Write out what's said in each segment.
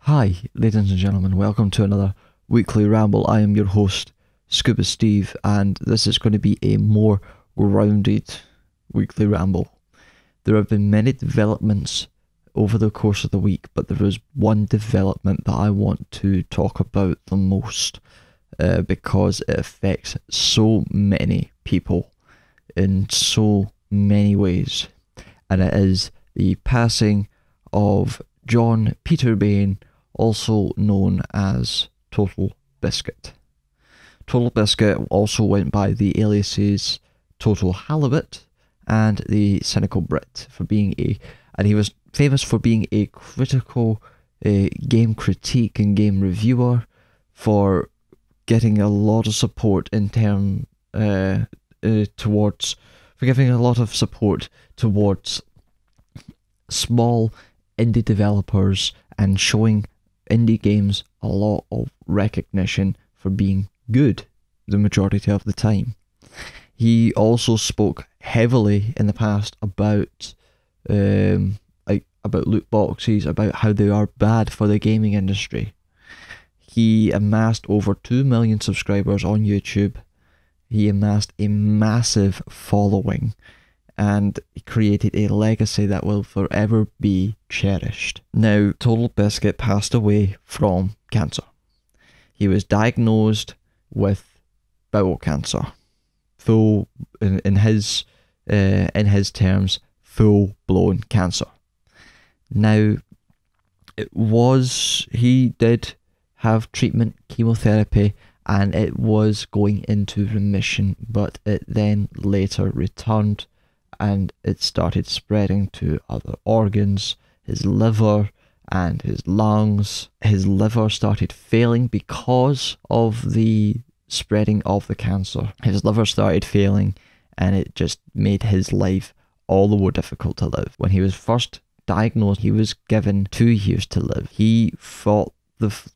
Hi, ladies and gentlemen, welcome to another weekly ramble. I am your host, Scuba Steve, and this is going to be a more grounded weekly ramble. There have been many developments over the course of the week, but there is one development that I want to talk about the most because it affects so many people in so many ways, and it is the passing of John Peter Bain, also known as TotalBiscuit. TotalBiscuit also went by the aliases Total Halibut and the Cynical Brit and he was famous for being a critical game critique and game reviewer, for getting a lot of support in giving a lot of support towards small indie developers and showing indie games a lot of recognition for being good the majority of the time. He also spoke heavily in the past about loot boxes, about how they are bad for the gaming industry. He amassed over 2 million subscribers on YouTube. He amassed a massive following, and he created a legacy that will forever be cherished. Now, TotalBiscuit passed away from cancer. He was diagnosed with bowel cancer. In his terms, full-blown cancer. Now, he did have treatment, chemotherapy, and it was going into remission, but it then later returned, and it started spreading to other organs, his liver and his lungs. His liver started failing because of the spreading of the cancer. His liver started failing, and it just made his life all the more difficult to live. When he was first diagnosed, he was given 2 years to live. He fought the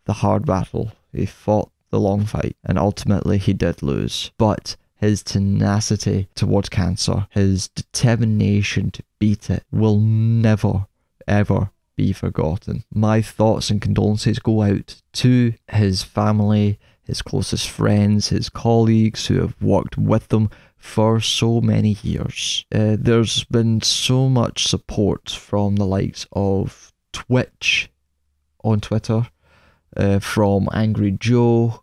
hard battle. He fought the long fight, and ultimately he did lose. But his tenacity towards cancer, his determination to beat it, will never, ever be forgotten. My thoughts and condolences go out to his family, his closest friends, his colleagues who have worked with them for so many years. There's been so much support from the likes of Twitch on Twitter, from Angry Joe,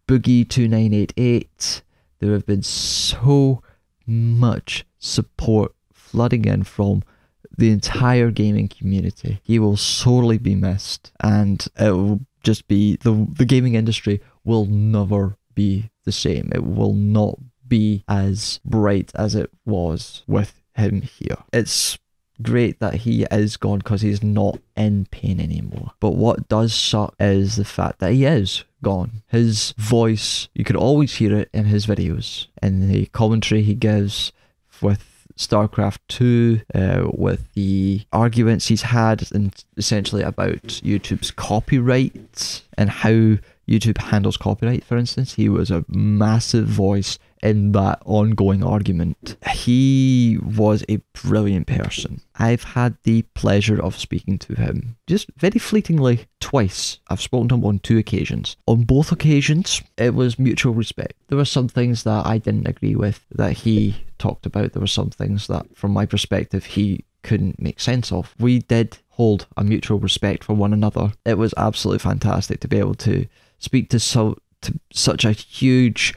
Boogie2988. There have been so much support flooding in from the entire gaming community. He will sorely be missed, and it will just be, the gaming industry will never be the same. It will not be as bright as it was with him here. It's great that he is gone because he's not in pain anymore. But what does suck is the fact that he is gone. His voice, you could always hear it in his videos, in the commentary he gives with StarCraft 2, with the arguments he's had, and essentially about YouTube's copyright and how YouTube handles copyright, for instance. He was a massive voice in that ongoing argument. He was a brilliant person. I've had the pleasure of speaking to him just very fleetingly twice. I've spoken to him on 2 occasions. On both occasions, it was mutual respect. There were some things that I didn't agree with that he talked about. There were some things that, from my perspective, he couldn't make sense of. We did hold a mutual respect for one another. It was absolutely fantastic to be able to speak to such a huge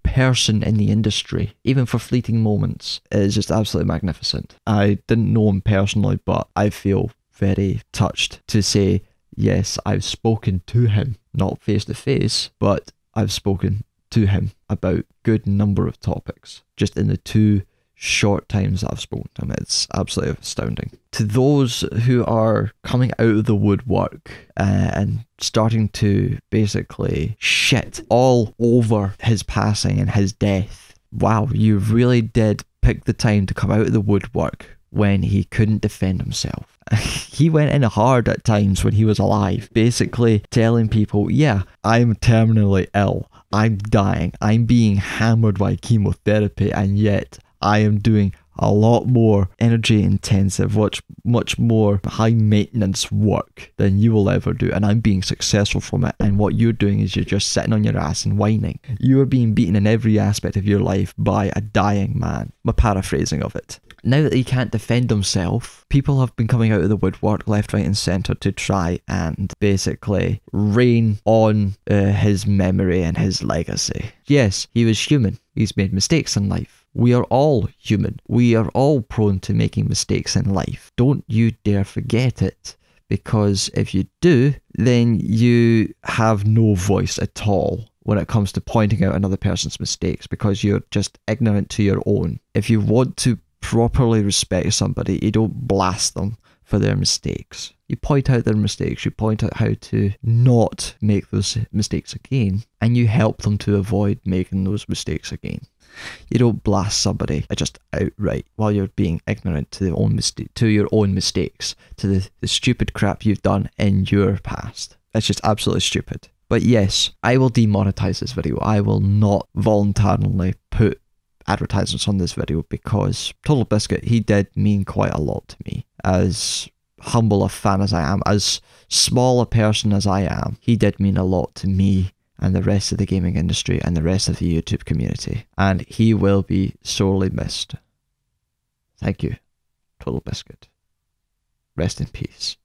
person in the industry, even for fleeting moments. It is just absolutely magnificent. I didn't know him personally, but I feel very touched to say, yes, I've spoken to him, not face to face, but I've spoken to him about a good number of topics just in the 2 short times that I've spoken to him. It's absolutely astounding. To those who are coming out of the woodwork and starting to basically shit all over his passing and his death, wow, you really did pick the time to come out of the woodwork when he couldn't defend himself. He went in hard at times when he was alive, basically telling people, yeah, I'm terminally ill, I'm dying, I'm being hammered by chemotherapy, and yet I am doing a lot more energy intensive, much more high maintenance work than you will ever do, and I'm being successful from it. And what you're doing is you're just sitting on your ass and whining. You are being beaten in every aspect of your life by a dying man. My paraphrasing of it. Now that he can't defend himself, people have been coming out of the woodwork left, right and centre to try and basically rain on his memory and his legacy. Yes, he was human. He's made mistakes in life. We are all human. We are all prone to making mistakes in life. Don't you dare forget it, because if you do, then you have no voice at all when it comes to pointing out another person's mistakes, because you're just ignorant to your own. If you want to properly respect somebody, you don't blast them for their mistakes. You point out their mistakes, you point out how to not make those mistakes again, and you help them to avoid making those mistakes again. You don't blast somebody just outright while you're being ignorant to your own mistakes, to the stupid crap you've done in your past. That's just absolutely stupid. But yes, I will demonetize this video. I will not voluntarily put advertisements on this video, because TotalBiscuit, he did mean quite a lot to me. As humble a fan as I am, as small a person as I am, he did mean a lot to me and the rest of the gaming industry and the rest of the YouTube community, and he will be sorely missed. Thank you, TotalBiscuit. Rest in peace.